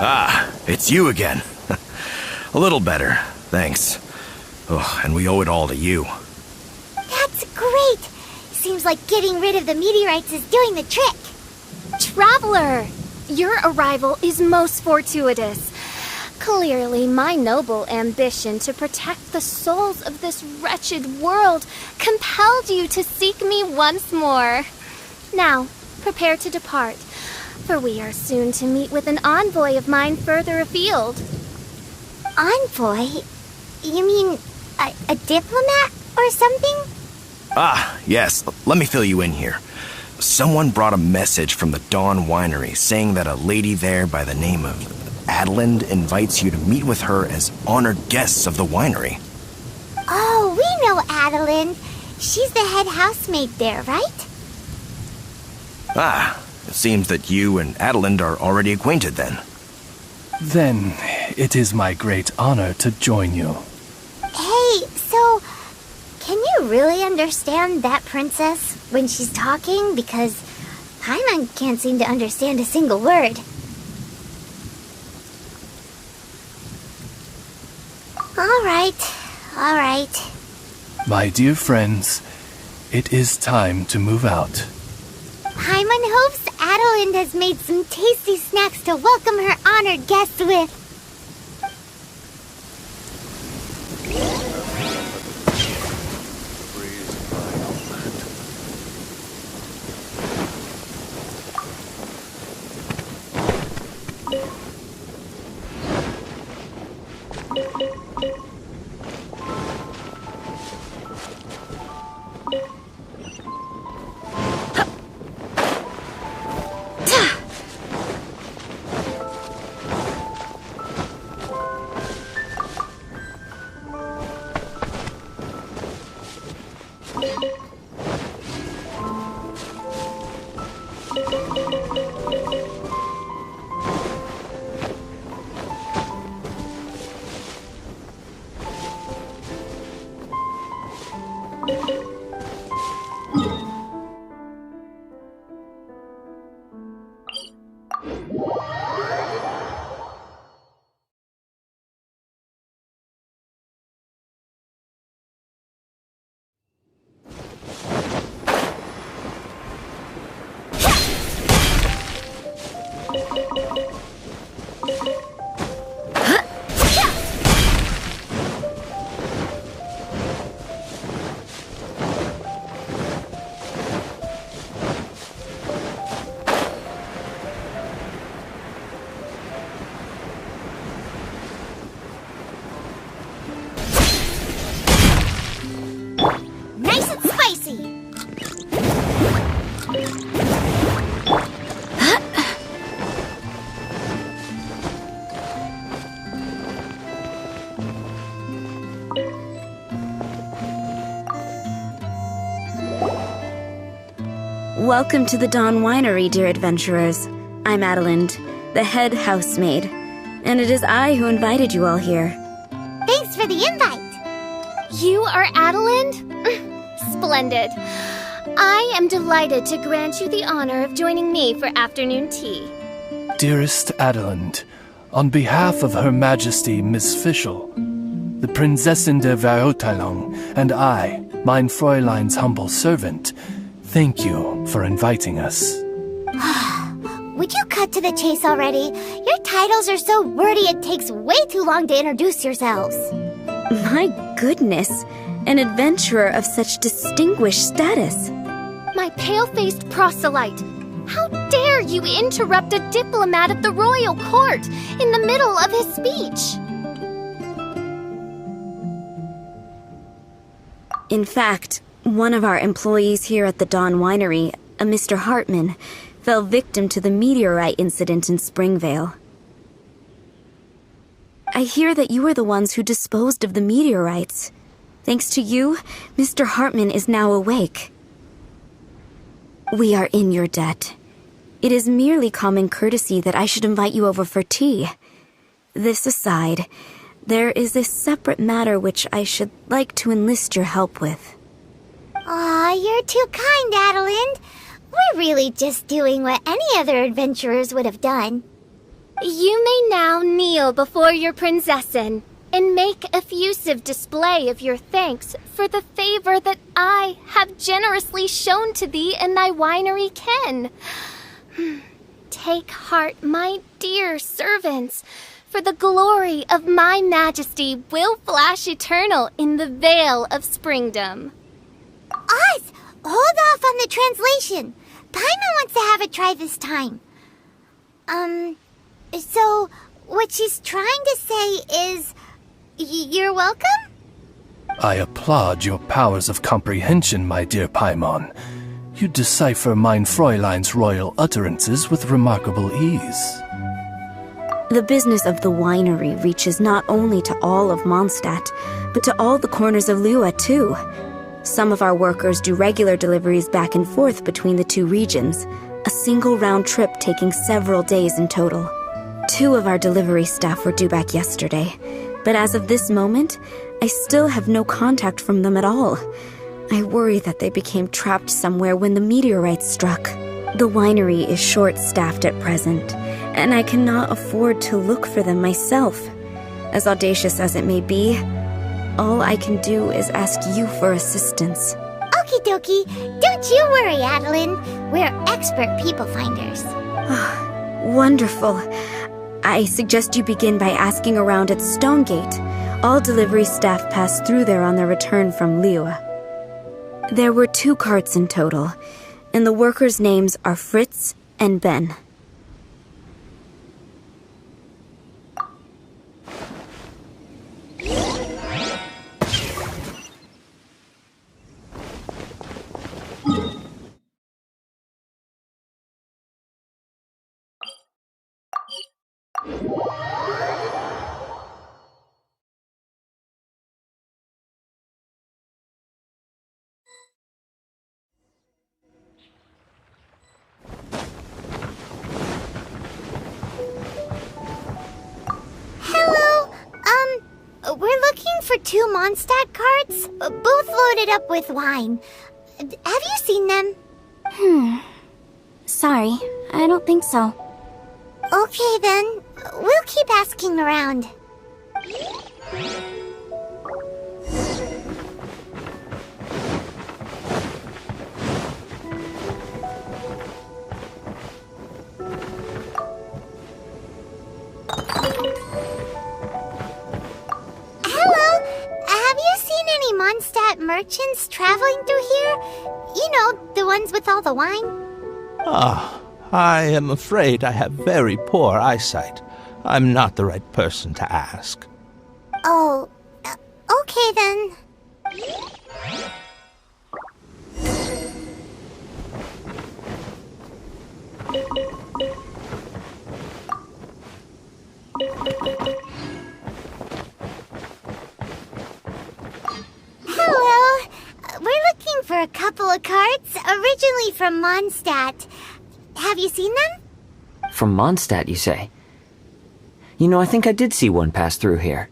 Ah, it's you again. A little better, thanks. Oh, and we owe it all to you. That's great! Seems like getting rid of the meteorites is doing the trick. Traveler! Your arrival is most fortuitous. Clearly, my noble ambition to protect the souls of this wretched world compelled you to seek me once more. Now, prepare to depart, for we are soon to meet with an envoy of mine further afield. Envoy? You mean a diplomat or something? Ah, yes. Let me fill you in here. Someone brought a message from the Dawn Winery saying that a lady there by the name of Adeline invites you to meet with her as honored guests of the winery. Oh, we know Adeline. She's the head housemaid there, right? Ah, it seems that you and Adeline are already acquainted then. Then, it is my great honor to join you. Hey, so, can you really understand that princess when she's talking? Because Paimon can't seem to understand a single word. All right. My dear friends, it is time to move out. Paimon hopes Adeline has made some tasty snacks to welcome her honored guests with. Welcome to the Dawn Winery, dear adventurers. I'm Adeline, the head housemaid, and it is I who invited you all here. Thanks for the invite. You are Adeline? Splendid. I am delighted to grant you the honor of joining me for afternoon tea. Dearest Adeline, on behalf of Her Majesty Miss Fischl, the Prinzessin der Verurteilung, and I, mein Fräulein's humble servant, thank you for inviting us. Would you cut to the chase already? Your titles are so wordy it takes way too long to introduce yourselves. My goodness, an adventurer of such distinguished status. My pale-faced proselyte. How dare you interrupt a diplomat of the royal court in the middle of his speech? In fact, one of our employees here at the Dawn Winery, a Mr. Hartman, fell victim to the meteorite incident in Springvale. I hear that you were the ones who disposed of the meteorites. Thanks to you, Mr. Hartman is now awake. We are in your debt. It is merely common courtesy that I should invite you over for tea. This aside, there is a separate matter which I should like to enlist your help with. Aw, you're too kind, Adeline. We're really just doing what any other adventurers would have done. You may now kneel before your prinzessin and make effusive display of your thanks for the favor that I have generously shown to thee and thy winery kin. Take heart, my dear servants, for the glory of my majesty will flash eternal in the vale of springdom. Oz, hold off on the translation. Paimon wants to have a try this time. So what she's trying to say is, you're welcome? I applaud your powers of comprehension, my dear Paimon. You decipher mein Fräulein's royal utterances with remarkable ease. The business of the winery reaches not only to all of Mondstadt, but to all the corners of Liyue, too. Some of our workers do regular deliveries back and forth between the two regions, a single round trip taking several days in total. 2 of our delivery staff were due back yesterday, but as of this moment, I still have no contact from them at all. I worry that they became trapped somewhere when the meteorites struck. The winery is short-staffed at present, and I cannot afford to look for them myself. As audacious as it may be, all I can do is ask you for assistance. Okie dokie. Don't you worry, Adeline. We're expert people finders. Wonderful. I suggest you begin by asking around at Stonegate. All delivery staff pass through there on their return from Liyue. There were 2 carts in total, and the workers' names are Fritz and Ben. We're looking for 2 Mondstadt carts, both loaded up with wine. Have you seen them? Sorry, I don't think so. Okay then, we'll keep asking around. Mondstadt merchants traveling through here? You know, the ones with all the wine? I am afraid I have very poor eyesight. I'm not the right person to ask. Oh, okay then. Hello. We're looking for a couple of carts, originally from Mondstadt. Have you seen them? From Mondstadt, you say? You know, I think I did see one pass through here.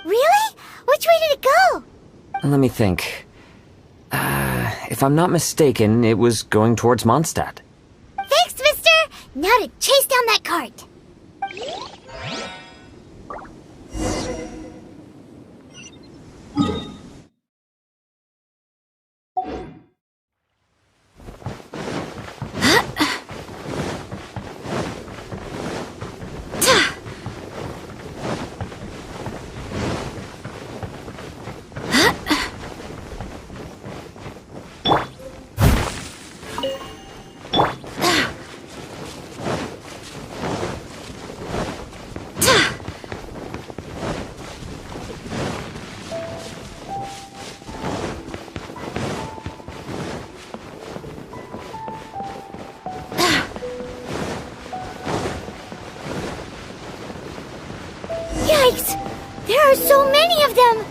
Really? Which way did it go? Let me think. If I'm not mistaken, it was going towards Mondstadt. Thanks, mister! Now to chase down that cart. Yikes! There are so many of them!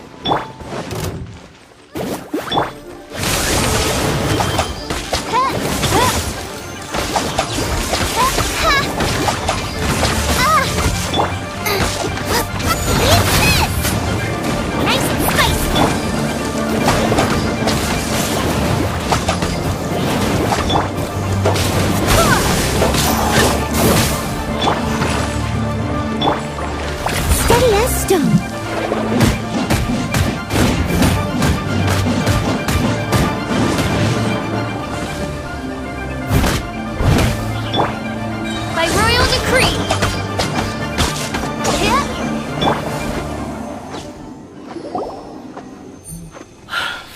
Stone! By royal decree!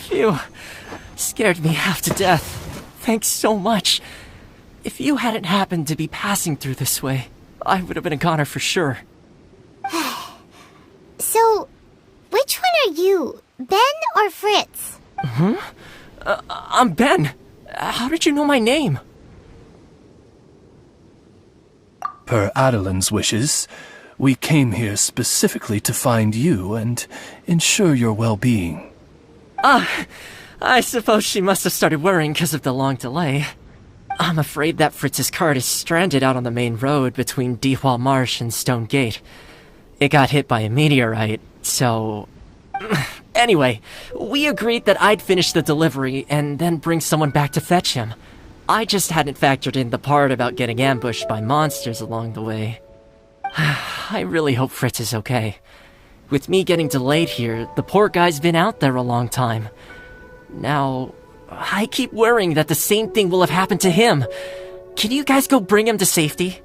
Phew. Scared me half to death. Thanks so much. If you hadn't happened to be passing through this way, I would have been a goner for sure. So, which one are you? Ben or Fritz? I'm Ben. How did you know my name? Per Adelin's wishes, we came here specifically to find you and ensure your well-being. I suppose she must have started worrying because of the long delay. I'm afraid that Fritz's cart is stranded out on the main road between Dihua Marsh and Stone Gate. It got hit by a meteorite, so... Anyway, we agreed that I'd finish the delivery and then bring someone back to fetch him. I just hadn't factored in the part about getting ambushed by monsters along the way. I really hope Fritz is okay. With me getting delayed here, the poor guy's been out there a long time. Now, I keep worrying that the same thing will have happened to him. Can you guys go bring him to safety?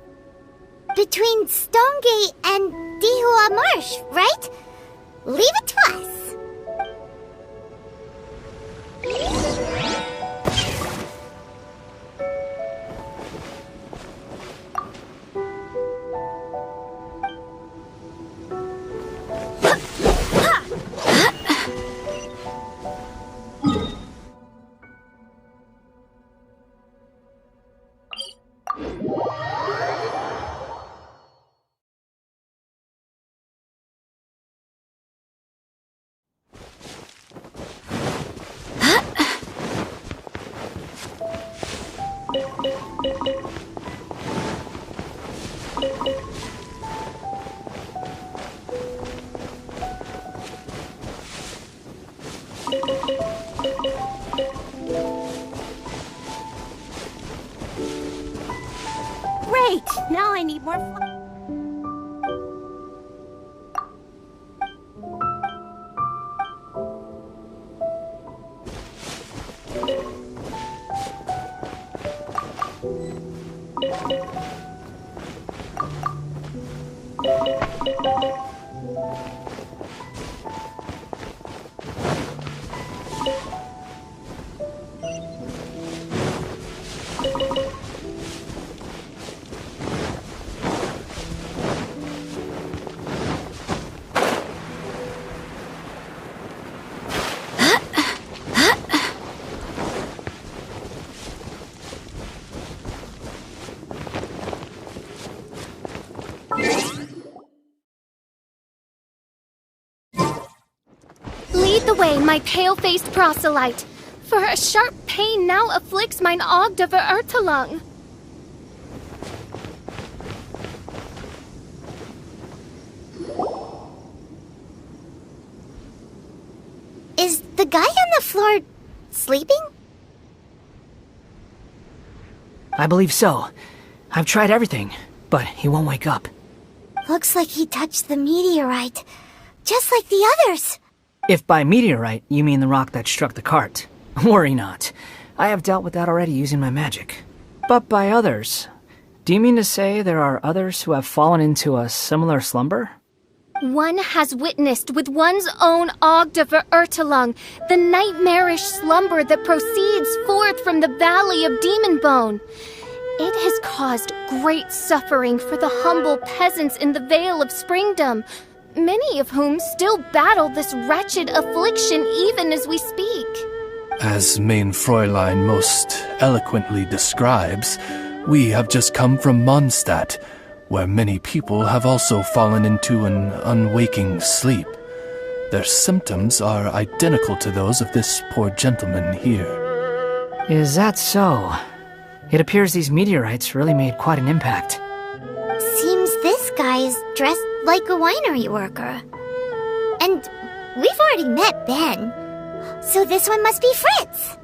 Between Stonegate and Dihua Marsh, right? Leave it to us. Great! Now I need more Lead the way, my pale-faced proselyte, for a sharp pain now afflicts mine Ogd of Ertelung. Is the guy on the floor sleeping? I believe so. I've tried everything, but he won't wake up. Looks like he touched the meteorite, just like the others. If by meteorite you mean the rock that struck the cart, worry not. I have dealt with that already using my magic. But by others, do you mean to say there are others who have fallen into a similar slumber? One has witnessed with one's own Ogd of Ertelung the nightmarish slumber that proceeds forth from the valley of Demonbone. It has caused great suffering for the humble peasants in the Vale of Springdom, many of whom still battle this wretched affliction even as we speak. As Main Fräulein most eloquently describes, we have just come from Mondstadt, where many people have also fallen into an unwaking sleep. Their symptoms are identical to those of this poor gentleman here. Is that so? It appears these meteorites really made quite an impact. Seems this guy is dressed like a winery worker. And we've already met Ben, so this one must be Fritz.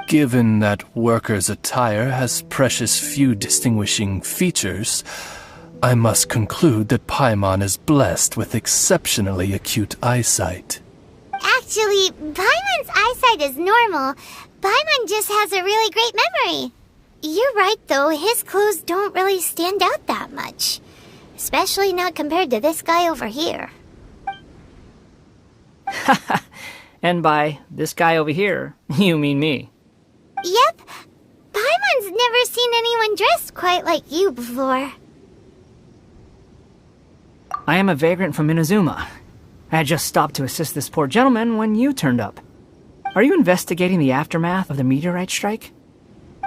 Given that worker's attire has precious few distinguishing features, I must conclude that Paimon is blessed with exceptionally acute eyesight. Actually, Paimon's eyesight is normal. Paimon just has a really great memory. You're right, though. His clues don't really stand out that much. Especially not compared to this guy over here. And by this guy over here, you mean me. Yep. Paimon's never seen anyone dressed quite like you before. I am a vagrant from Inazuma. I had just stopped to assist this poor gentleman when you turned up. Are you investigating the aftermath of the meteorite strike?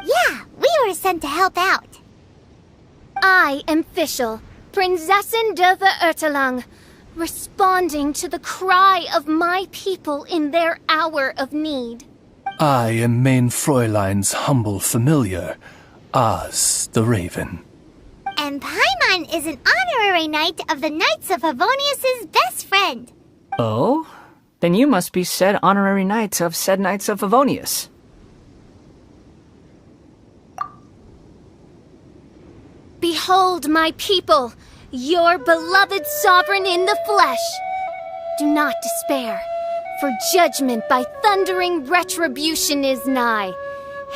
Yeah, we were sent to help out. I am Fischl, Prinzessin der Verurteilung, responding to the cry of my people in their hour of need. I am Main Fräulein's humble familiar, Oz the Raven. And Paimon is an honorary knight of the Knights of Favonius' best friend. Oh? Then you must be said honorary knight of said Knights of Favonius. Behold my people, your beloved sovereign in the flesh. Do not despair, for judgment by thundering retribution is nigh,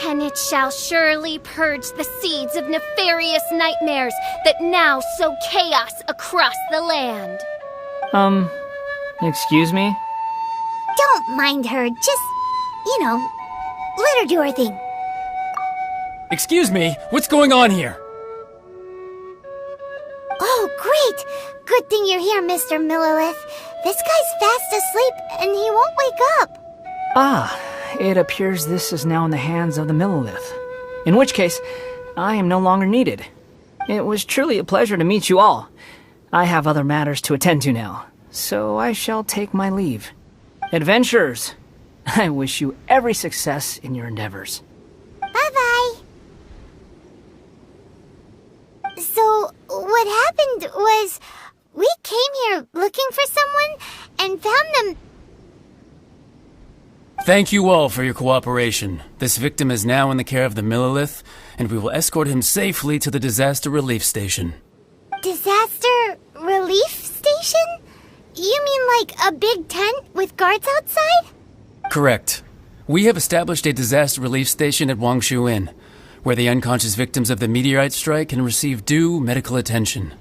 and it shall surely purge the seeds of nefarious nightmares that now sow chaos across the land. Excuse me? Don't mind her, just, let her do her thing. Excuse me, what's going on here? Oh, great! Good thing you're here, Mr. Millilith. This guy's fast asleep, and he won't wake up. Ah, it appears this is now in the hands of the Millilith. In which case, I am no longer needed. It was truly a pleasure to meet you all. I have other matters to attend to now, so I shall take my leave. Adventurers, I wish you every success in your endeavors. Bye-bye. So, what happened was, we came here looking for someone and found them. Thank you all for your cooperation. This victim is now in the care of the Millilith, and we will escort him safely to the disaster relief station. Disaster relief station? You mean like a big tent with guards outside? Correct. We have established a disaster relief station at Wangshu Inn, where the unconscious victims of the meteorite strike can receive due medical attention.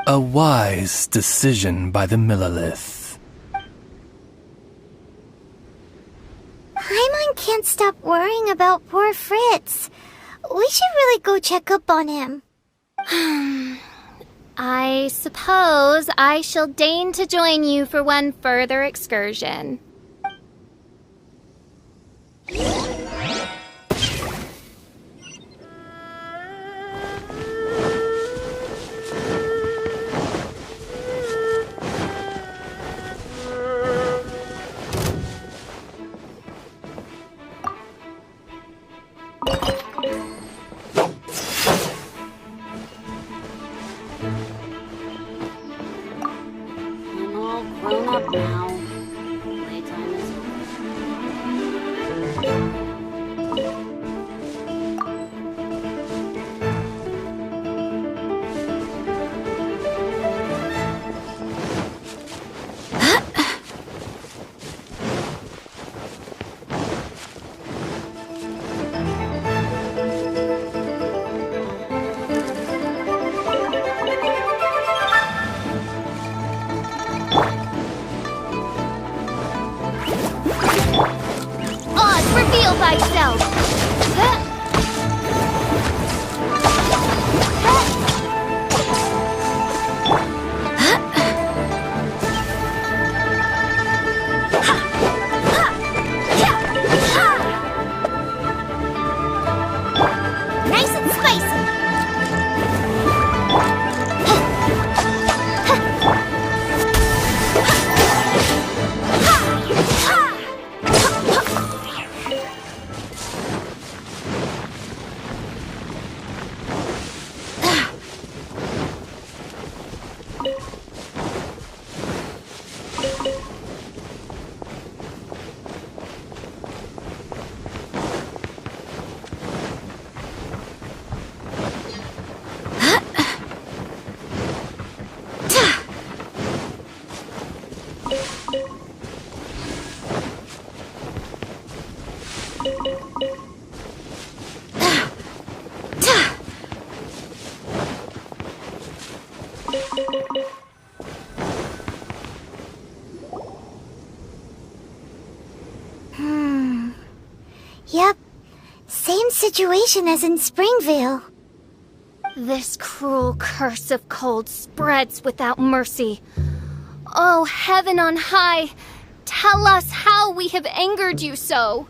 A wise decision by the Millilith. Paimon can't stop worrying about poor Fritz. We should really go check up on him. I suppose I shall deign to join you for one further excursion. Yep. Same situation as in Springvale. This cruel curse of cold spreads without mercy. Oh, heaven on high, tell us how we have angered you so.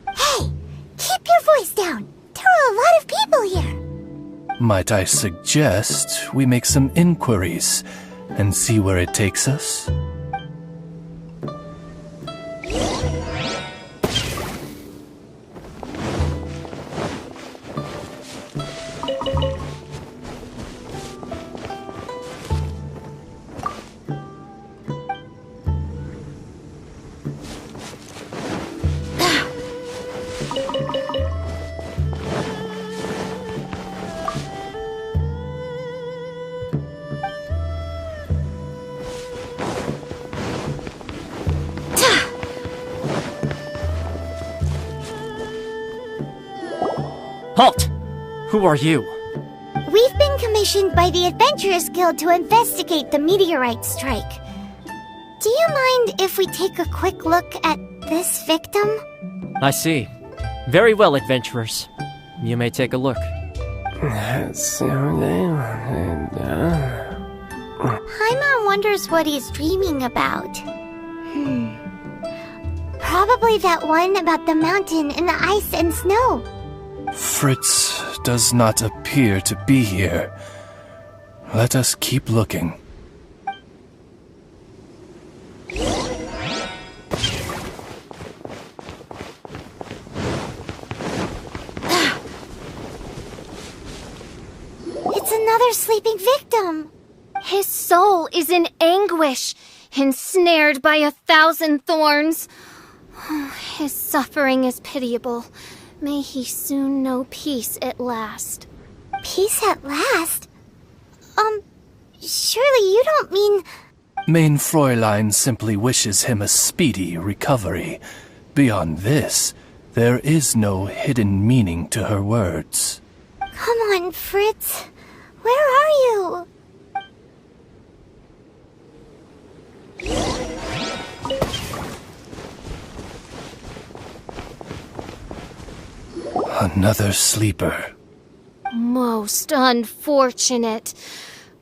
Hey, keep your voice down. There are a lot of people here. Might I suggest we make some inquiries and see where it takes us? Halt! Who are you? We've been commissioned by the Adventurers Guild to investigate the meteorite strike. Do you mind if we take a quick look at this victim? I see. Very well, adventurers. You may take a look. Paimon wonders what he's dreaming about. Probably that one about the mountain and the ice and snow. Fritz does not appear to be here. Let us keep looking. It's another sleeping victim. His soul is in anguish, ensnared by 1,000 thorns. His suffering is pitiable. May he soon know peace at last. Peace at last? Surely you don't mean... Mein Fräulein simply wishes him a speedy recovery. Beyond this, there is no hidden meaning to her words. Come on, Fritz. Where are you? Another sleeper. Most unfortunate.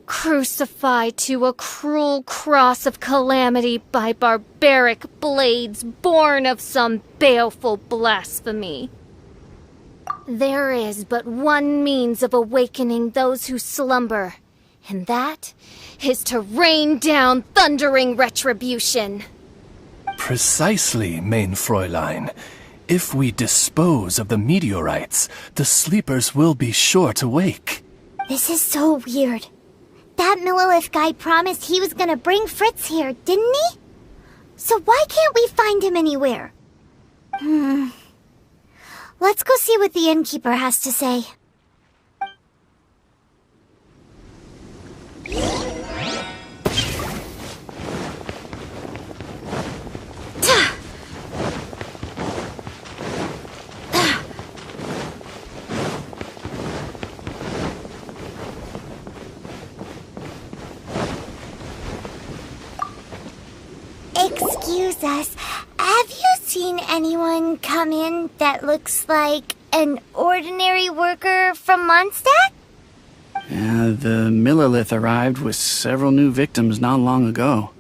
Crucified to a cruel cross of calamity by barbaric blades born of some baleful blasphemy. There is but one means of awakening those who slumber, and that is to rain down thundering retribution. Precisely, Mein Fräulein. If we dispose of the meteorites, the sleepers will be sure to wake. This is so weird. That Millilith guy promised he was gonna bring Fritz here, didn't he? So why can't we find him anywhere? Let's go see what the innkeeper has to say. Excuse us, have you seen anyone come in that looks like an ordinary worker from Mondstadt? The Millilith arrived with several new victims not long ago.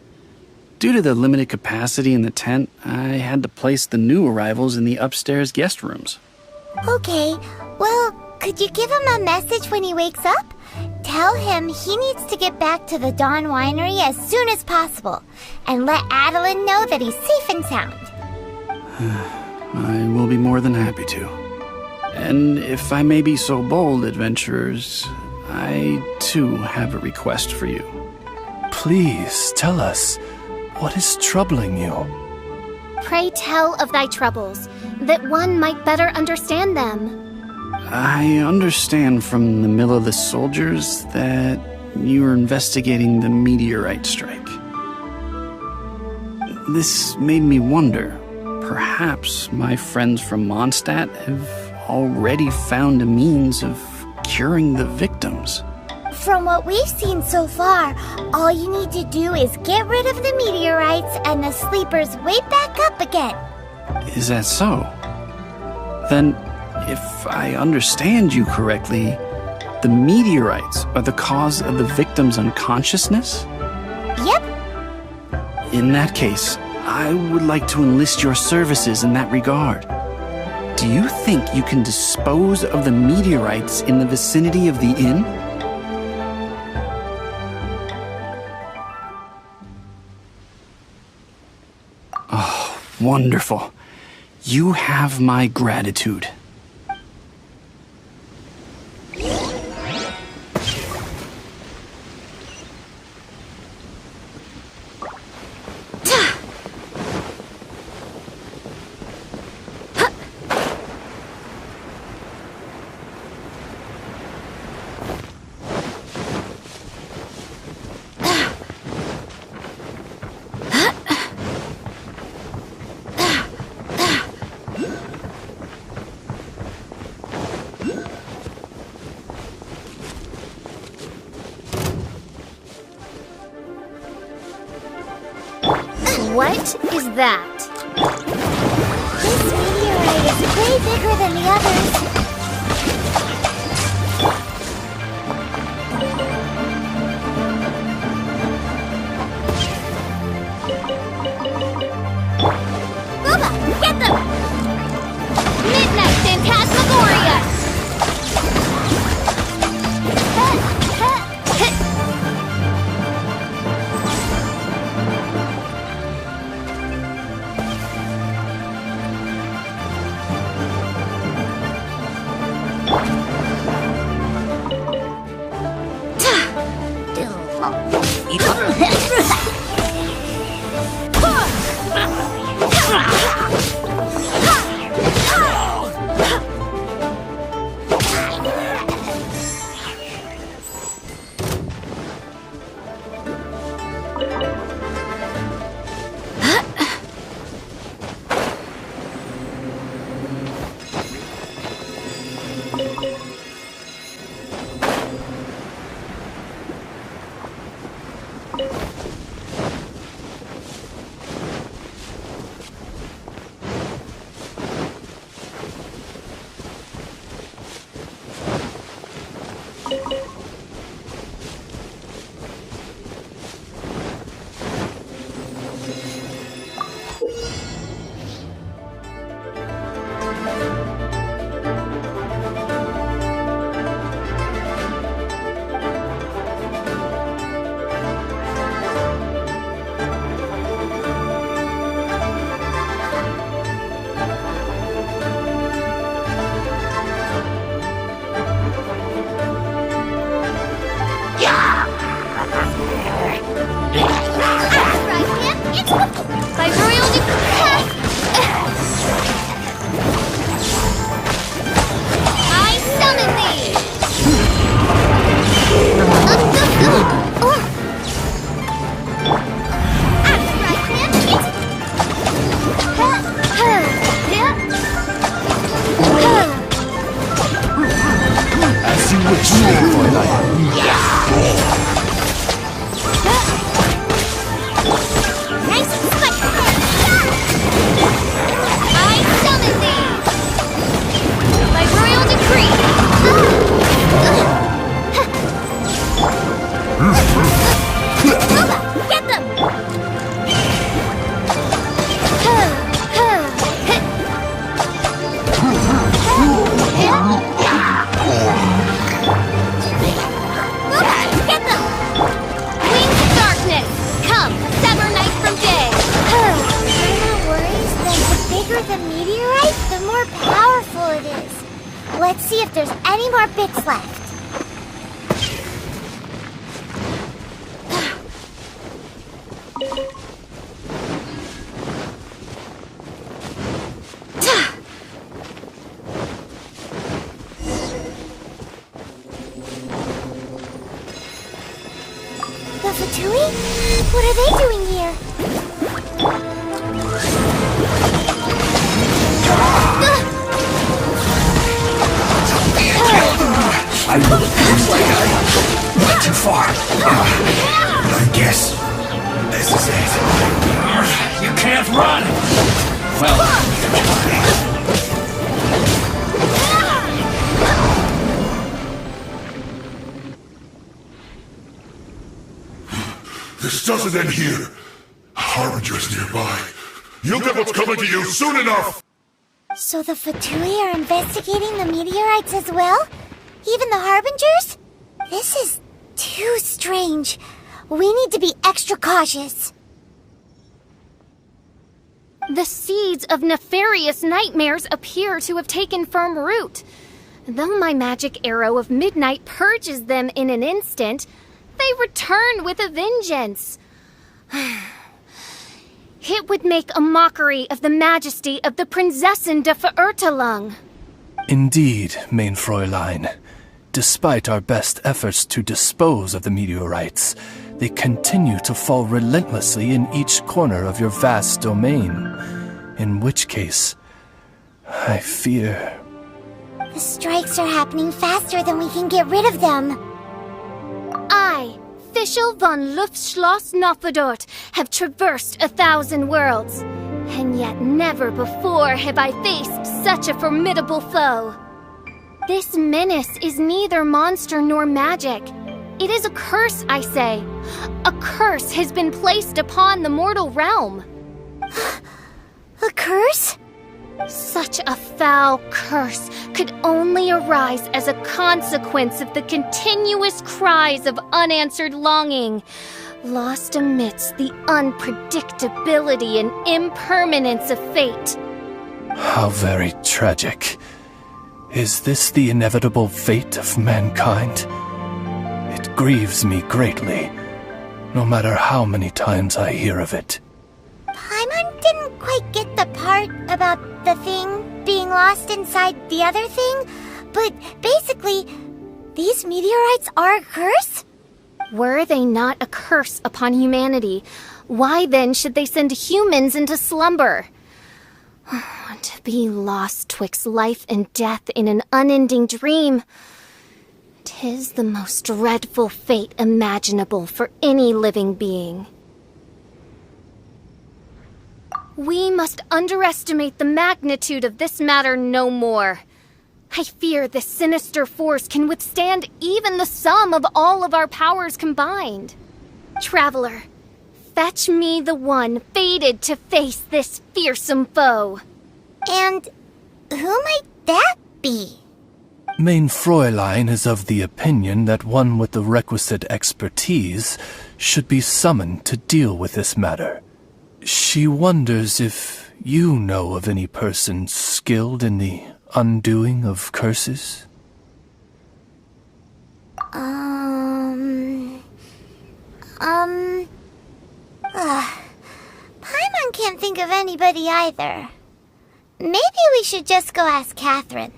Due to the limited capacity in the tent, I had to place the new arrivals in the upstairs guest rooms. Okay, well, could you give him a message when he wakes up? Tell him he needs to get back to the Dawn Winery as soon as possible, and let Adeline know that he's safe and sound. I will be more than happy to. And if I may be so bold, adventurers, I too have a request for you. Please tell us, what is troubling you? Pray tell of thy troubles, that one might better understand them. I understand from the Millilith soldiers that you are investigating the meteorite strike. This made me wonder, perhaps my friends from Mondstadt have already found a means of curing the victims. From what we've seen so far, all you need to do is get rid of the meteorites and the sleeper's way back up again. Is that so? Then, if I understand you correctly, the meteorites are the cause of the victim's unconsciousness? Yep. In that case, I would like to enlist your services in that regard. Do you think you can dispose of the meteorites in the vicinity of the inn? Oh, wonderful. You have my gratitude. What is that? This meteorite is way bigger than the others. Booba, get them! Midnight Phantasmagoria! Let's see if there's any more bits left. The Fatui? What are they doing here? I will looks like I... too far. I guess this is it. You can't run! Well, this doesn't end here. Harbinger's nearby. You'll get what's coming to you soon enough! So the Fatui are investigating the meteorites as well? Even the Harbingers? This is too strange. We need to be extra cautious. The seeds of nefarious nightmares appear to have taken firm root. Though my magic arrow of midnight purges them in an instant, they return with a vengeance. It would make a mockery of the majesty of the Prinzessin de Verurtelung. Indeed, mein Fräulein. Despite our best efforts to dispose of the meteorites, they continue to fall relentlessly in each corner of your vast domain. In which case, I fear... The strikes are happening faster than we can get rid of them. I, Fischl von Luftschloss Nofedort, have traversed 1,000 worlds, and yet never before have I faced such a formidable foe. This menace is neither monster nor magic. It is a curse, I say. A curse has been placed upon the mortal realm. A curse? Such a foul curse could only arise as a consequence of the continuous cries of unanswered longing, lost amidst the unpredictability and impermanence of fate. How very tragic. Is this the inevitable fate of mankind? It grieves me greatly, no matter how many times I hear of it. Paimon didn't quite get the part about the thing being lost inside the other thing, but basically, these meteorites are a curse? Were they not a curse upon humanity, why then should they send humans into slumber? To be lost twixt life and death in an unending dream. 'Tis the most dreadful fate imaginable for any living being. We must underestimate the magnitude of this matter no more. I fear this sinister force can withstand even the sum of all of our powers combined. Traveler, fetch me the one fated to face this fearsome foe. And who might that be? Mein Fräulein is of the opinion that one with the requisite expertise should be summoned to deal with this matter. She wonders if you know of any person skilled in the undoing of curses? Paimon can't think of anybody either. Maybe we should just go ask Catherine.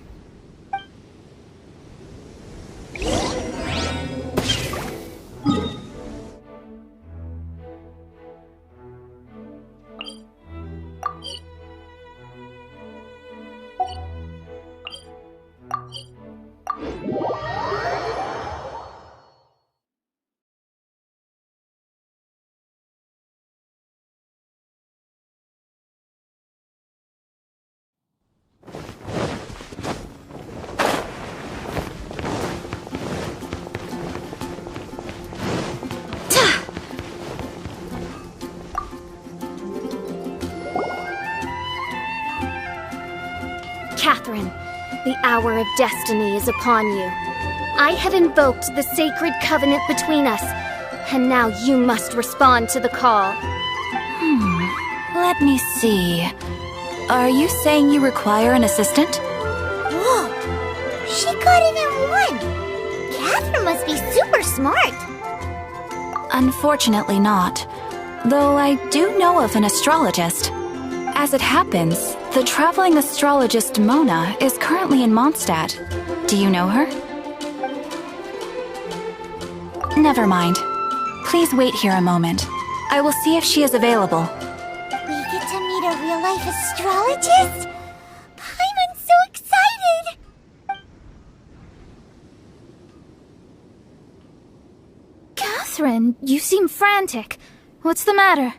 Catherine, the hour of destiny is upon you. I have invoked the sacred covenant between us, and now you must respond to the call. Let me see. Are you saying you require an assistant? Whoa! She got it in one! Catherine must be super smart! Unfortunately not. Though I do know of an astrologist. As it happens, the traveling astrologist Mona is currently in Mondstadt. Do you know her? Never mind. Please wait here a moment. I will see if she is available. We get to meet a real-life astrologist? Paimon's so excited! Catherine, you seem frantic. What's the matter?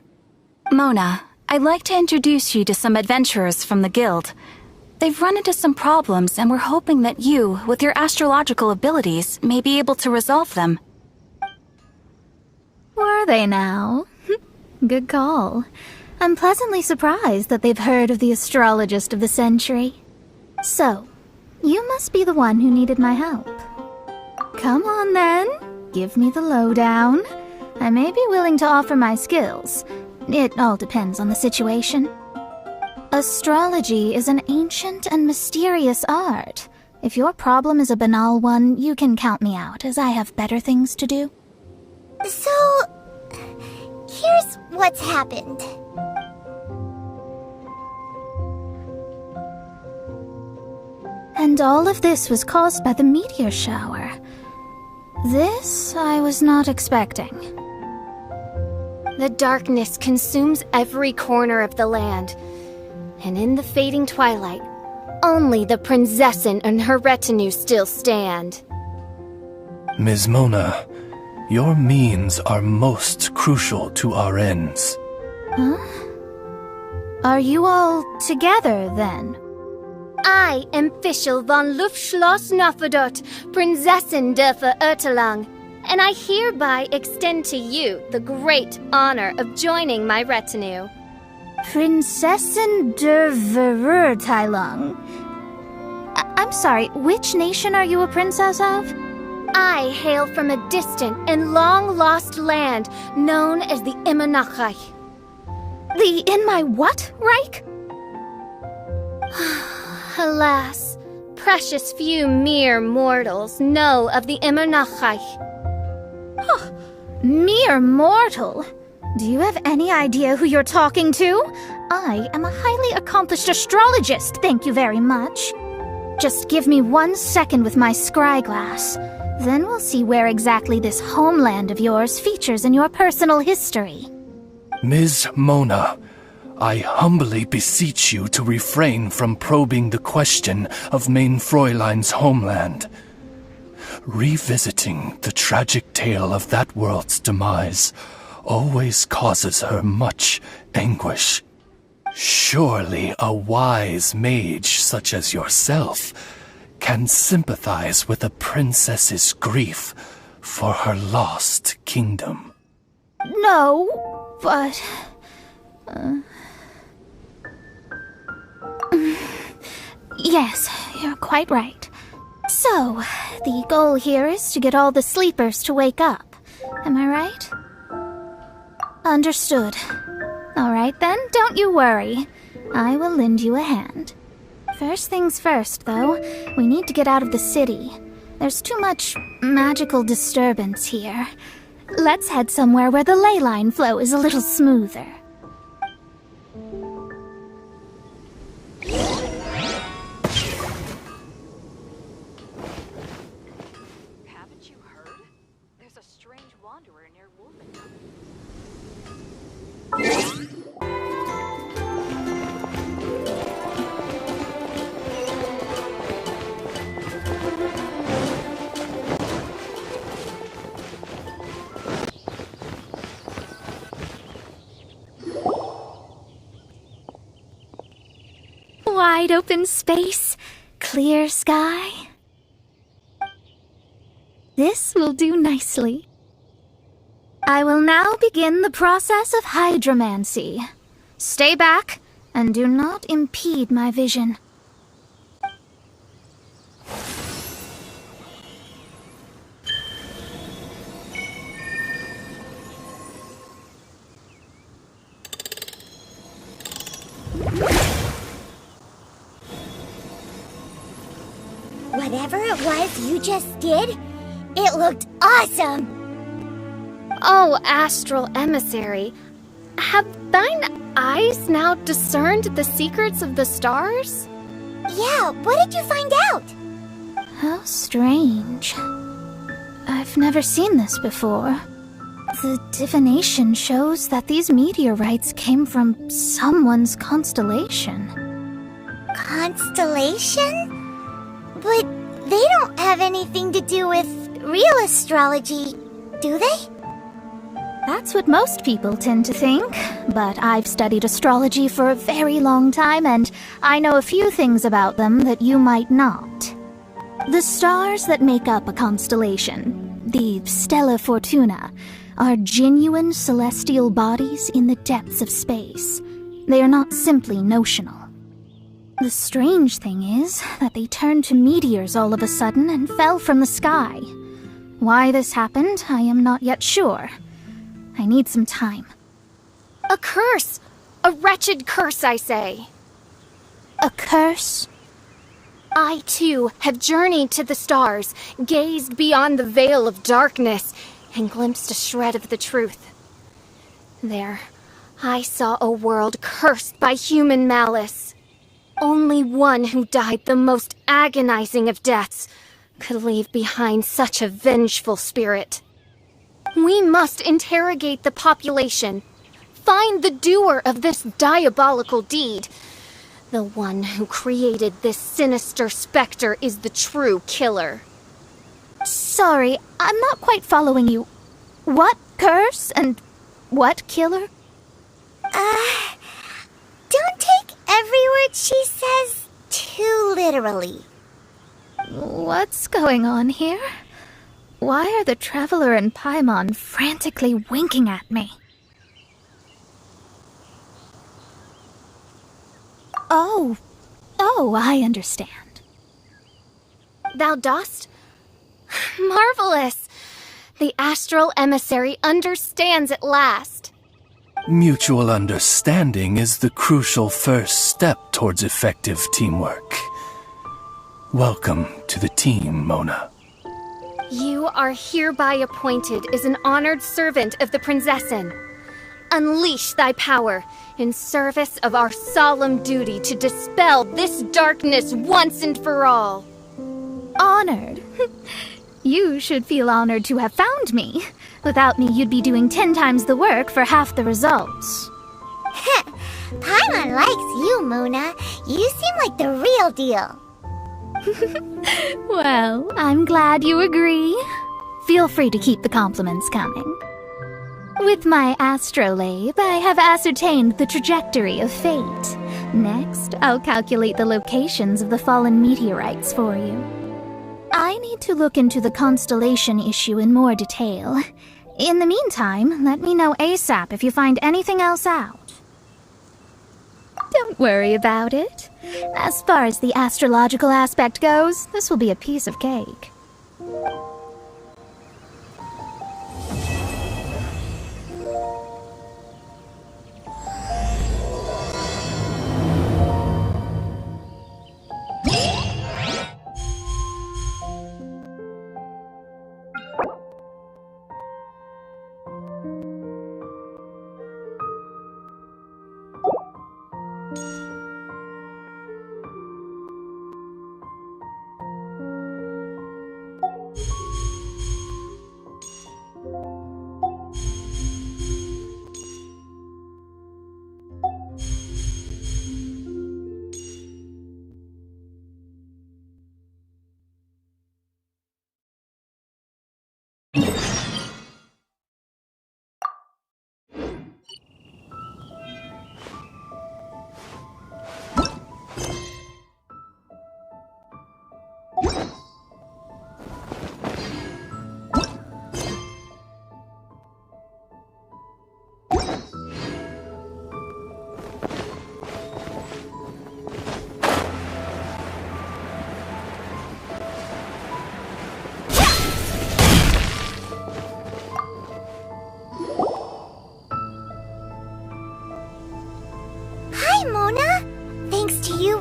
Mona, I'd like to introduce you to some adventurers from the guild. They've run into some problems, and we're hoping that you, with your astrological abilities, may be able to resolve them. Were they now? Good call. I'm pleasantly surprised that they've heard of the astrologist of the century. So, you must be the one who needed my help. Come on then, give me the lowdown. I may be willing to offer my skills. It all depends on the situation. Astrology is an ancient and mysterious art. If your problem is a banal one, you can count me out, as I have better things to do. So, here's what's happened. And all of this was caused by the meteor shower. This I was not expecting. The darkness consumes every corner of the land. And in the fading twilight, only the Prinzessin and her retinue still stand. Ms. Mona, your means are most crucial to our ends. Huh? Are you all together, then? I am Fischl von Luftschloss Nofadot, Prinzessin der Verirrtelang, and I hereby extend to you the great honor of joining my retinue. Prinzessin der Verirrtelang. I'm sorry, which nation are you a princess of? I hail from a distant and long-lost land known as the Immernachtreich. The in my what, Reich? Alas, precious few mere mortals know of the Immernachtreich. Mere mortal? Do you have any idea who you're talking to? I am a highly accomplished astrologist, thank you very much. Just give me 1 second with my scryglass. Then we'll see where exactly this homeland of yours features in your personal history. Ms. Mona, I humbly beseech you to refrain from probing the question of Main Fräulein's homeland. Revisiting the tragic tale of that world's demise always causes her much anguish. Surely a wise mage such as yourself can sympathize with a princess's grief for her lost kingdom. No, but... Yes, you're quite right. So, the goal here is to get all the sleepers to wake up. Am I right? Understood. All right then, don't you worry. I will lend you a hand. First things first, though, we need to get out of the city. There's too much magical disturbance here. Let's head somewhere where the ley line flow is a little smoother. Haven't you heard? There's a strange wanderer near Wolfenbüttel. Wide open space, clear sky. This will do nicely. I will now begin the process of hydromancy. Stay back and do not impede my vision. Whatever it was you just did, it looked awesome! Oh, astral emissary, have thine eyes now discerned the secrets of the stars? Yeah, what did you find out? How strange. I've never seen this before. The divination shows that these meteorites came from someone's constellation. Constellation? But they don't have anything to do with real astrology, do they? That's what most people tend to think, but I've studied astrology for a very long time, and I know a few things about them that you might not. The stars that make up a constellation, the Stella Fortuna, are genuine celestial bodies in the depths of space. They are not simply notional. The strange thing is that they turned to meteors all of a sudden and fell from the sky. Why this happened, I am not yet sure. I need some time. A curse! A wretched curse, I say. A curse? I, too, have journeyed to the stars, gazed beyond the veil of darkness, and glimpsed a shred of the truth. There, I saw a world cursed by human malice. Only one who died the most agonizing of deaths could leave behind such a vengeful spirit. We must interrogate the population, find the doer of this diabolical deed. The one who created this sinister specter is the true killer. Sorry, I'm not quite following you. What curse and what killer? Don't take every word she says too literally. What's going on here? Why are the Traveler and Paimon frantically winking at me? Oh, I understand. Thou dost? Marvelous! The astral emissary understands at last. Mutual understanding is the crucial first step towards effective teamwork. Welcome to the team, Mona. You are hereby appointed as an honored servant of the Prinzessin. Unleash thy power in service of our solemn duty to dispel this darkness once and for all. Honored? You should feel honored to have found me. Without me, you'd be doing 10 times the work for half the results. Paimon likes you, Mona. You seem like the real deal. Well, I'm glad you agree. Feel free to keep the compliments coming. With my astrolabe, I have ascertained the trajectory of fate. Next, I'll calculate the locations of the fallen meteorites for you. I need to look into the constellation issue in more detail. In the meantime, let me know ASAP if you find anything else out. Don't worry about it. As far as the astrological aspect goes, this will be a piece of cake.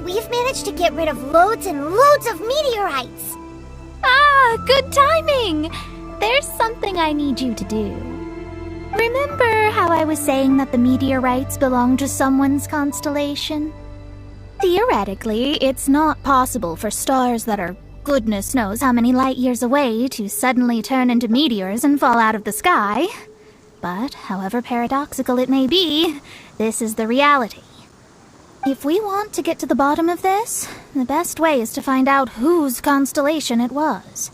We've managed to get rid of loads and loads of meteorites. Ah, good timing! There's something I need you to do. Remember how I was saying that the meteorites belong to someone's constellation? Theoretically, it's not possible for stars that are goodness knows how many light years away to suddenly turn into meteors and fall out of the sky. But, however paradoxical it may be, this is the reality. If we want to get to the bottom of this, the best way is to find out whose constellation it was.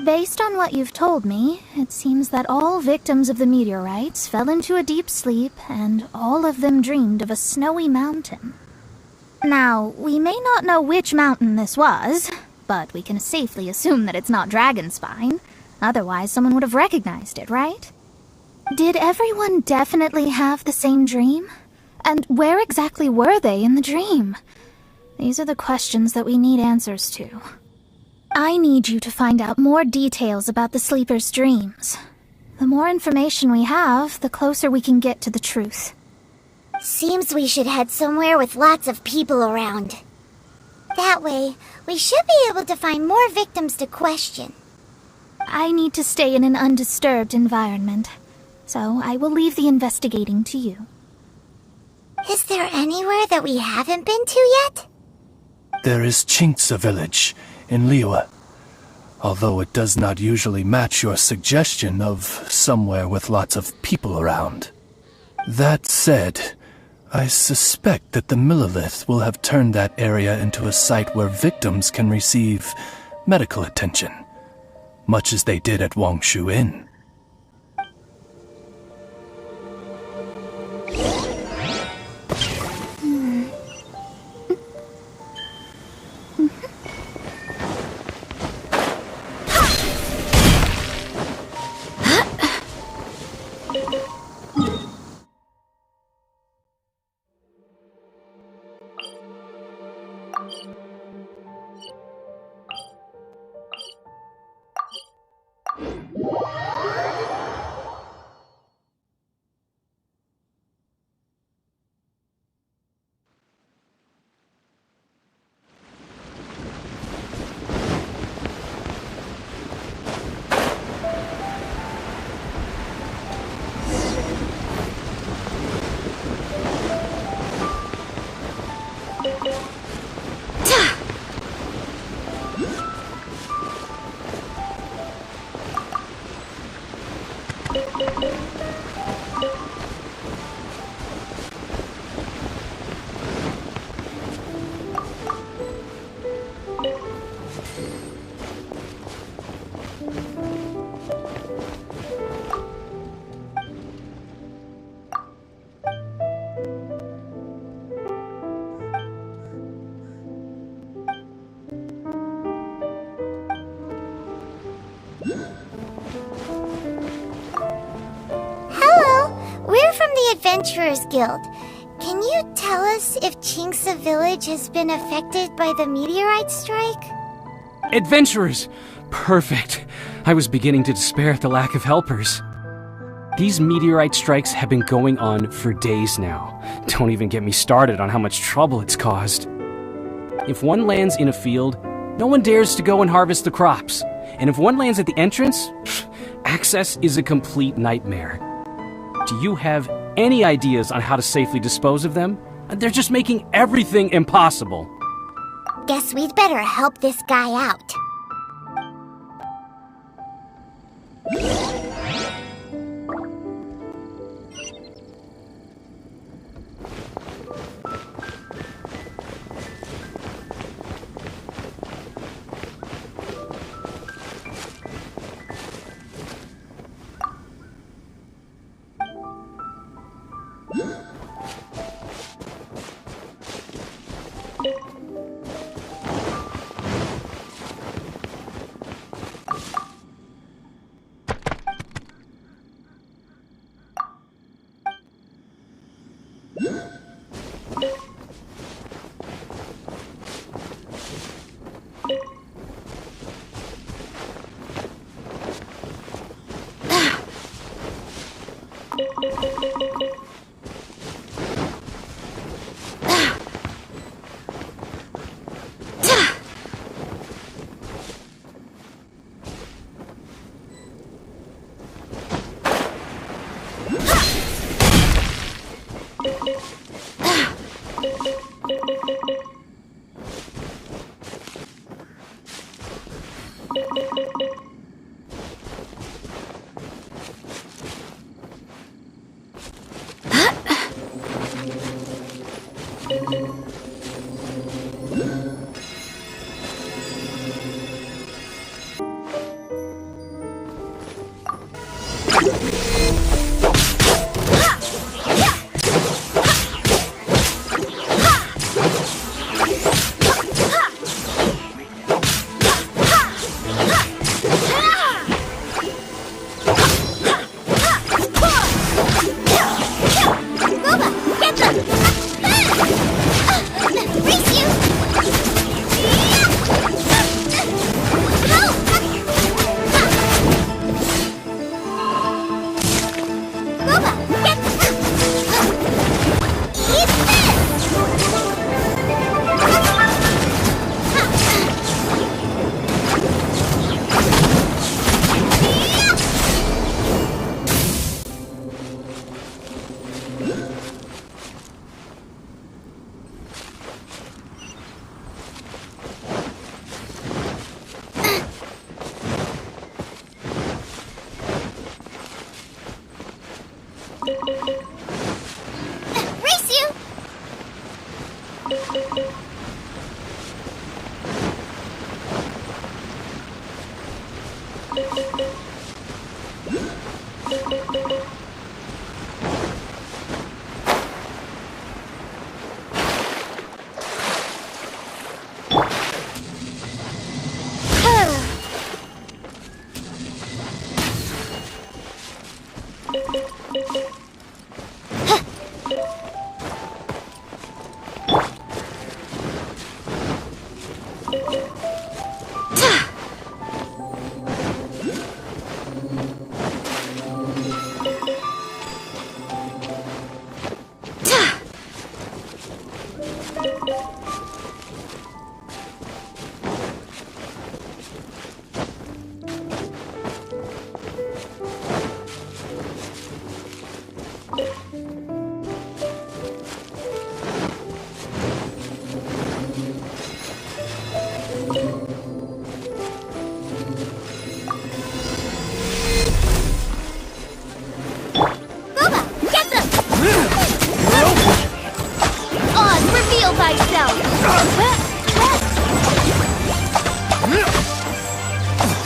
Based on what you've told me, it seems that all victims of the meteorites fell into a deep sleep, and all of them dreamed of a snowy mountain. Now, we may not know which mountain this was, but we can safely assume that it's not Dragonspine. Otherwise, someone would have recognized it, right? Did everyone definitely have the same dream? And where exactly were they in the dream? These are the questions that we need answers to. I need you to find out more details about the sleeper's dreams. The more information we have, the closer we can get to the truth. Seems we should head somewhere with lots of people around. That way, we should be able to find more victims to question. I need to stay in an undisturbed environment, so I will leave the investigating to you. Is there anywhere that we haven't been to yet? There is Chinksa village in Liyue, although it does not usually match your suggestion of somewhere with lots of people around. That said, I suspect that the Millelith will have turned that area into a site where victims can receive medical attention, much as they did at Wangshu Inn. Adventurers Guild. Can you tell us if Chinksa village has been affected by the meteorite strike? Adventurers! Perfect. I was beginning to despair at the lack of helpers. These meteorite strikes have been going on for days now. Don't even get me started on how much trouble it's caused. If one lands in a field, no one dares to go and harvest the crops. And if one lands at the entrance, access is a complete nightmare. Do you have any ideas on how to safely dispose of them? They're just making everything impossible. Guess we'd better help this guy out.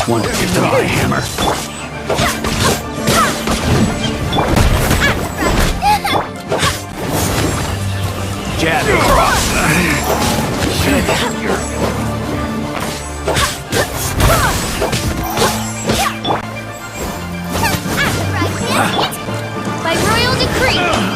Want to get to my hammer? Jab By royal decree!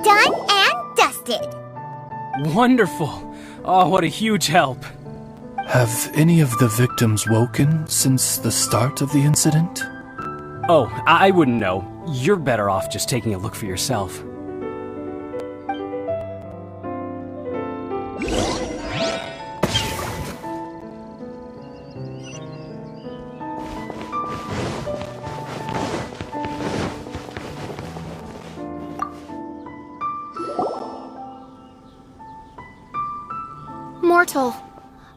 Done and dusted. Wonderful. Oh, what a huge help. Have any of the victims woken since the start of the incident? Oh, I wouldn't know. You're better off just taking a look for yourself. Mortal,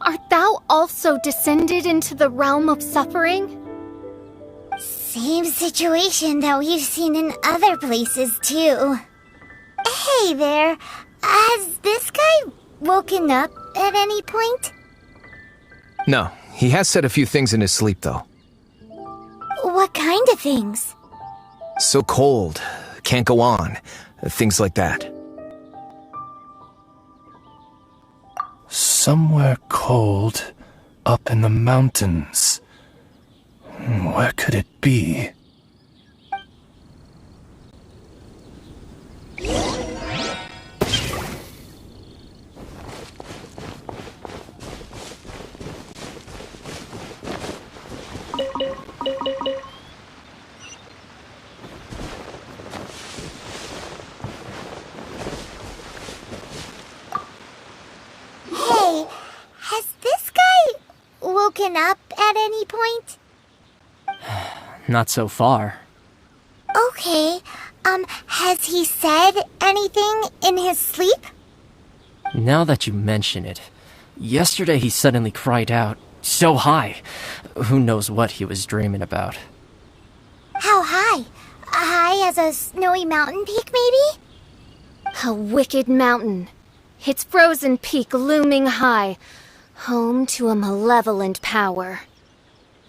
art thou also descended into the realm of suffering? Same situation that we've seen in other places, too. Hey there, has this guy woken up at any point? No, he has said a few things in his sleep, though. What kind of things? So cold, can't go on, things like that. Somewhere cold, up in the mountains. Where could it be? Hey, has this guy woken up at any point? Not so far. Okay, has he said anything in his sleep? Now that you mention it, yesterday he suddenly cried out, so high. Who knows what he was dreaming about. How high? High as a snowy mountain peak, maybe? A wicked mountain. Its frozen peak looming high, home to a malevolent power.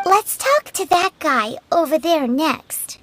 Let's talk to that guy over there next.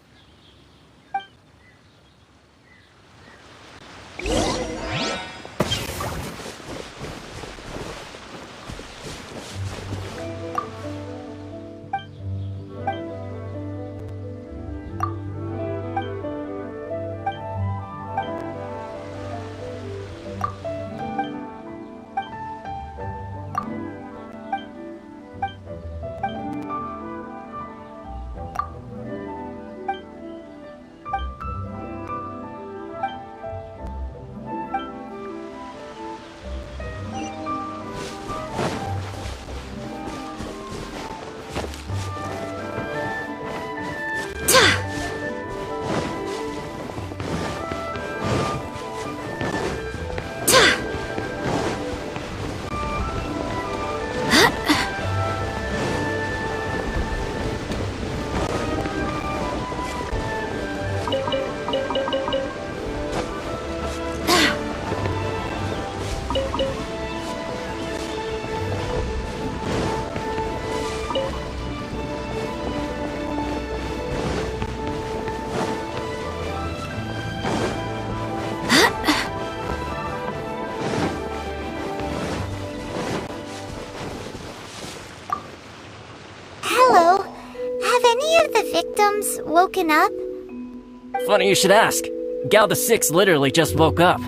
victims woken up? Funny you should ask. Galda 6 literally just woke up.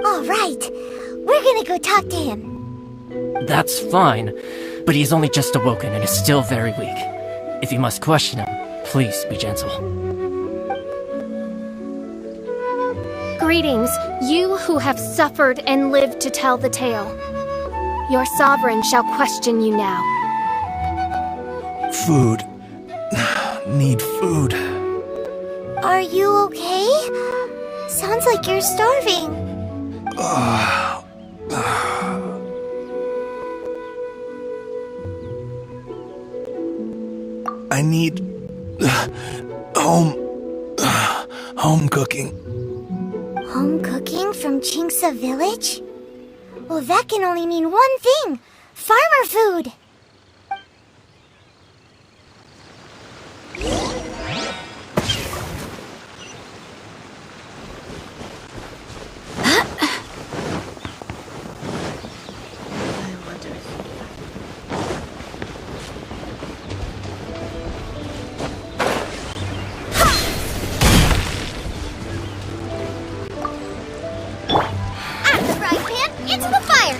All right. We're gonna go talk to him. That's fine, but he's only just awoken and is still very weak. If you must question him, please be gentle. Greetings, you who have suffered and lived to tell the tale. Your sovereign shall question you now. Food. Need food. Are you okay? Sounds like you're starving. I need home cooking. Home cooking from Chingsa village? Well, that can only mean one thing. Farmer food! Into the fire!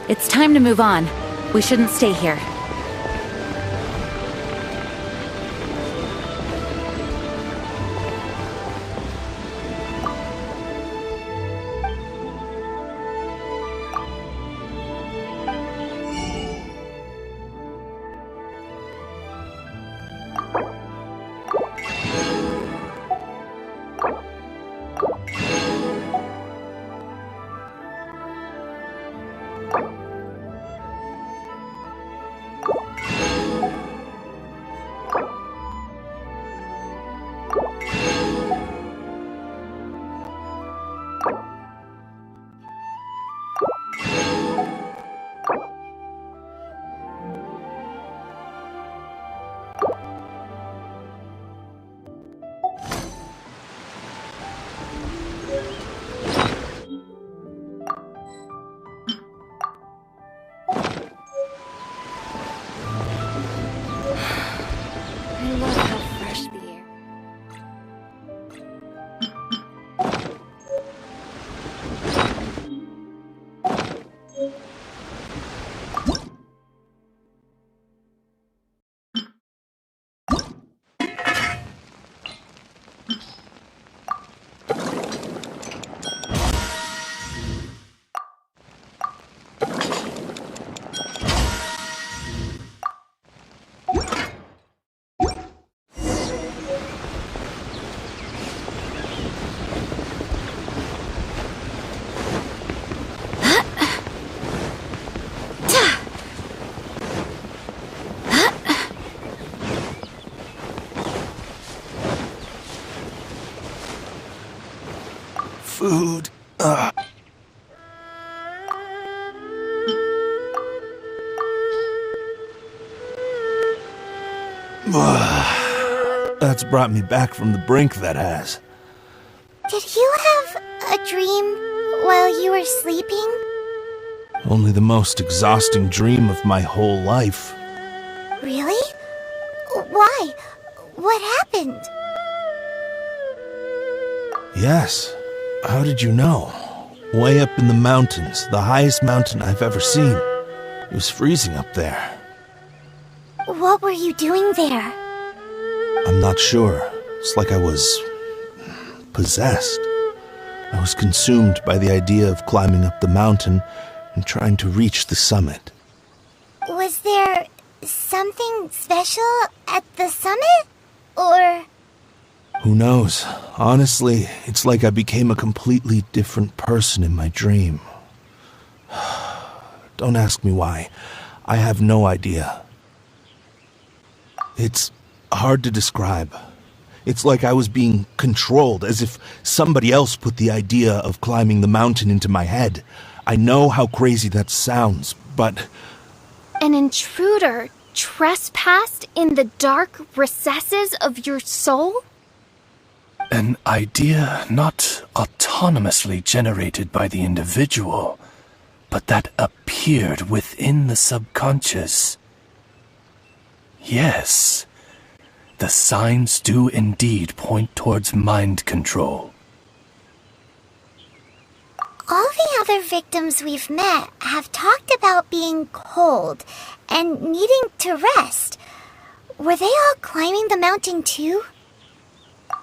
It's time to move on. We shouldn't stay here. Food. That's brought me back from the brink, that has. Did you have a dream while you were sleeping? Only the most exhausting dream of my whole life. Really? Why? What happened? Yes. How did you know? Way up in the mountains, the highest mountain I've ever seen. It was freezing up there. What were you doing there? I'm not sure. It's like I was possessed. I was consumed by the idea of climbing up the mountain and trying to reach the summit. Was there something special at the summit? Or... Who knows? Honestly, it's like I became a completely different person in my dream. Don't ask me why. I have no idea. It's hard to describe. It's like I was being controlled, as if somebody else put the idea of climbing the mountain into my head. I know how crazy that sounds, but... An intruder trespassed in the dark recesses of your soul? An idea not autonomously generated by the individual, but that appeared within the subconscious. Yes, the signs do indeed point towards mind control. All the other victims we've met have talked about being cold and needing to rest. Were they all climbing the mountain too?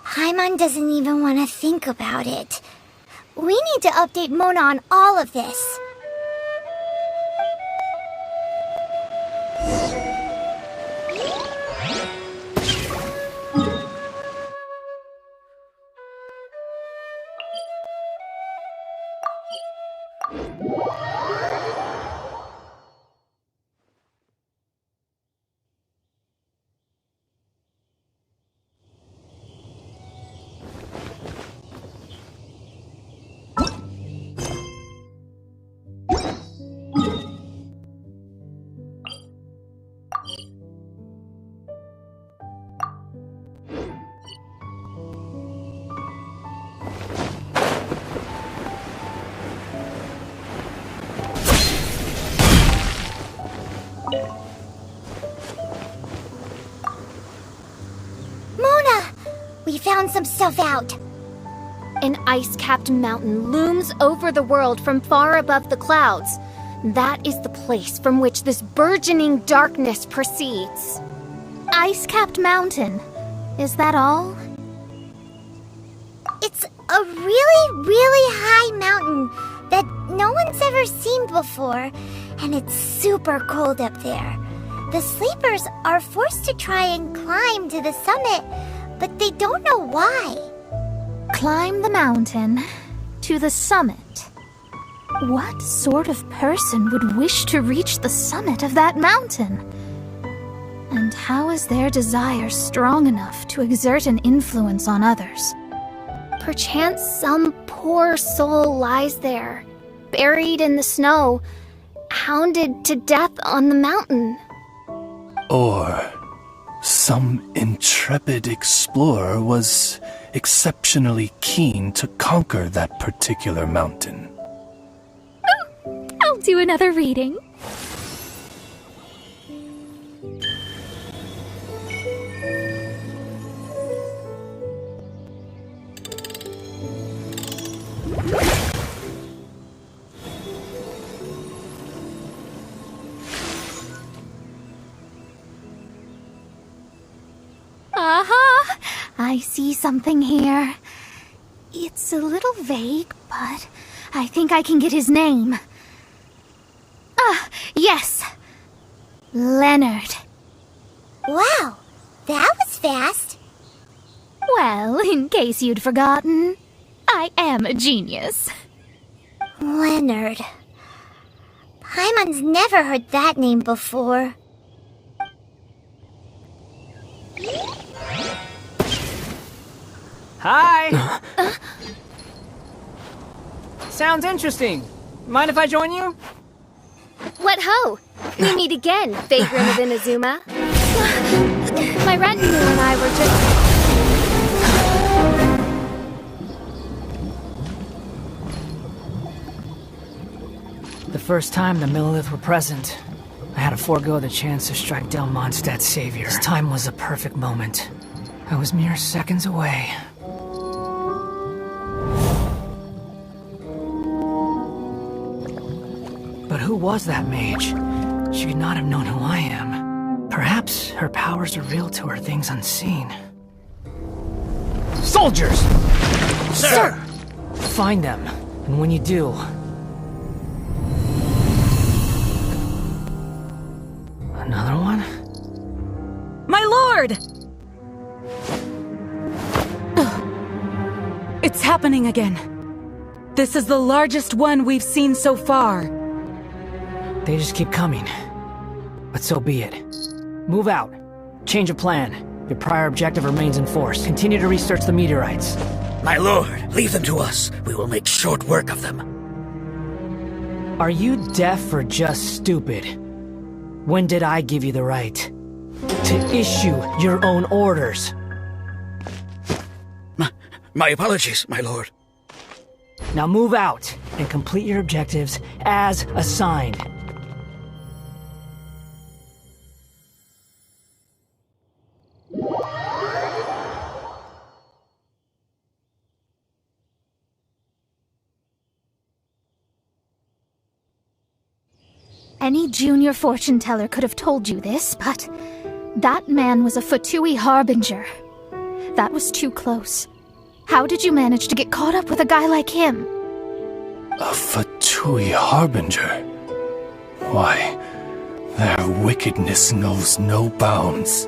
Paimon doesn't even want to think about it. We need to update Mona on all of this. We found some stuff out. An ice-capped mountain looms over the world from far above the clouds. That is the place from which this burgeoning darkness proceeds. Ice-capped mountain. Is that all? It's a really, really high mountain that no one's ever seen before, and it's super cold up there. The sleepers are forced to try and climb to the summit, but they don't know why. Climb the mountain to the summit. What sort of person would wish to reach the summit of that mountain? And how is their desire strong enough to exert an influence on others? Perchance some poor soul lies there, buried in the snow, hounded to death on the mountain. Or some intrepid explorer was exceptionally keen to conquer that particular mountain. I'll do another reading. Aha! I see something here. It's a little vague, but I think I can get his name. Ah, yes! Leonard. Wow, that was fast. Well, in case you'd forgotten, I am a genius. Leonard. Paimon's never heard that name before. Hi! Sounds interesting. Mind if I join you? What ho! We meet again, vagrant of Inazuma. My retinue and I were just... The first time the Millelith were present, I had to forego the chance to strike down Mondstadt's savior. This time was a perfect moment. I was mere seconds away. But who was that mage? She could not have known who I am. Perhaps her powers revealed to her things unseen. Soldiers! Sir! Find them, and when you do... Another one? My lord! It's happening again. This is the largest one we've seen so far. They just keep coming. But so be it. Move out. Change of plan. Your prior objective remains in force. Continue to research the meteorites. My lord, leave them to us. We will make short work of them. Are you deaf or just stupid? When did I give you the right to issue your own orders? My apologies, my lord. Now move out and complete your objectives as assigned. Any junior fortune teller could have told you this, but that man was a Fatui harbinger. That was too close. How did you manage to get caught up with a guy like him? A Fatui harbinger? Why, their wickedness knows no bounds.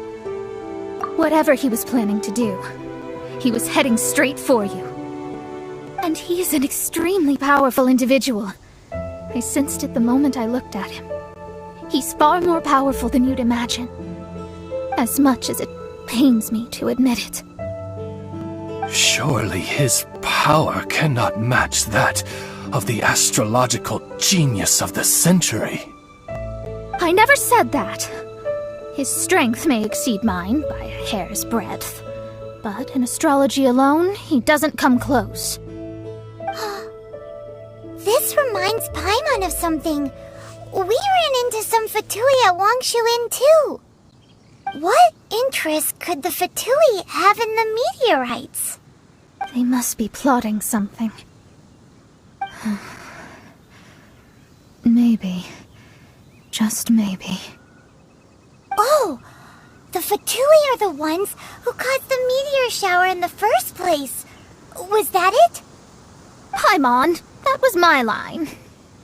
Whatever he was planning to do, he was heading straight for you. And he is an extremely powerful individual. I sensed it the moment I looked at him. He's far more powerful than you'd imagine. As much as it pains me to admit it. Surely his power cannot match that of the astrological genius of the century. I never said that. His strength may exceed mine by a hair's breadth, but in astrology alone, he doesn't come close. This reminds Paimon of something. We ran into some Fatui at Wangshu too. What interest could the Fatui have in the meteorites? They must be plotting something. Maybe. Just maybe. Oh! The Fatui are the ones who caused the meteor shower in the first place. Was that it? Paimon, that was my line.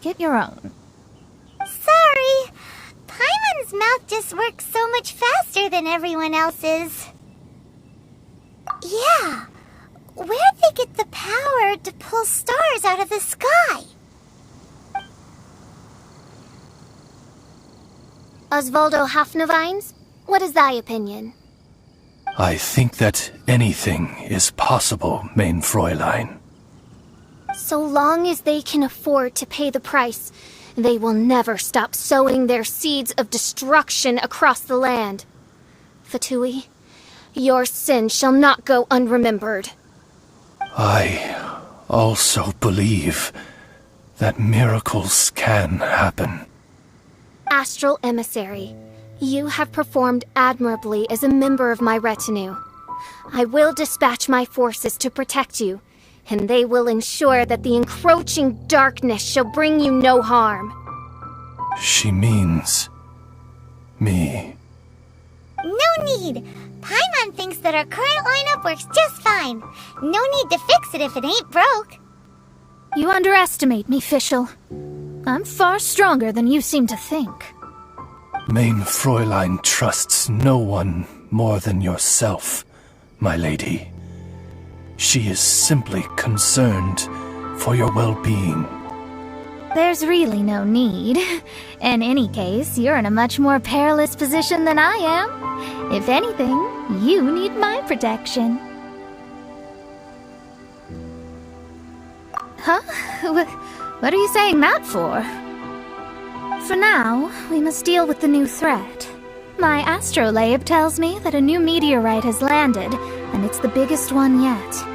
Get your own. Sorry. Paimon's mouth just works so much faster than everyone else's. Yeah. Where'd they get the power to pull stars out of the sky? Osvaldo Hafnavines, what is thy opinion? I think that anything is possible, main Fräulein. So long as they can afford to pay the price, they will never stop sowing their seeds of destruction across the land. Fatui, your sin shall not go unremembered. I also believe that miracles can happen. Astral Emissary, you have performed admirably as a member of my retinue. I will dispatch my forces to protect you, and they will ensure that the encroaching darkness shall bring you no harm. She means me. No need. Paimon thinks that our current lineup works just fine. No need to fix it if it ain't broke. You underestimate me, Fischl. I'm far stronger than you seem to think. Main Fräulein trusts no one more than yourself, my lady. She is simply concerned for your well-being. There's really no need. In any case, you're in a much more perilous position than I am. If anything, you need my protection. Huh? What are you saying that for? For now, we must deal with the new threat. My astrolabe tells me that a new meteorite has landed, and it's the biggest one yet.